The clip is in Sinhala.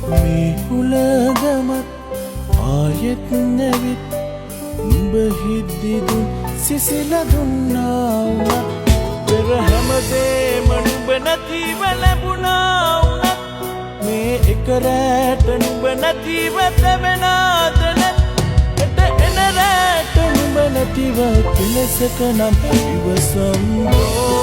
මේ හුලගමත් ආයෙත් නැවිත් නුඹ හිද්දිදුන් සිසිල දුන්නා වුණත් පෙර හැමදේම නුඹ නැතිව ලැබුණා වුණත් මේ එක රැට නුඹ නැතිව තැවෙනාද නැත් එට එන රැට නුඹ නැතිව කෙලෙසක නම් ඉවසම්බෝ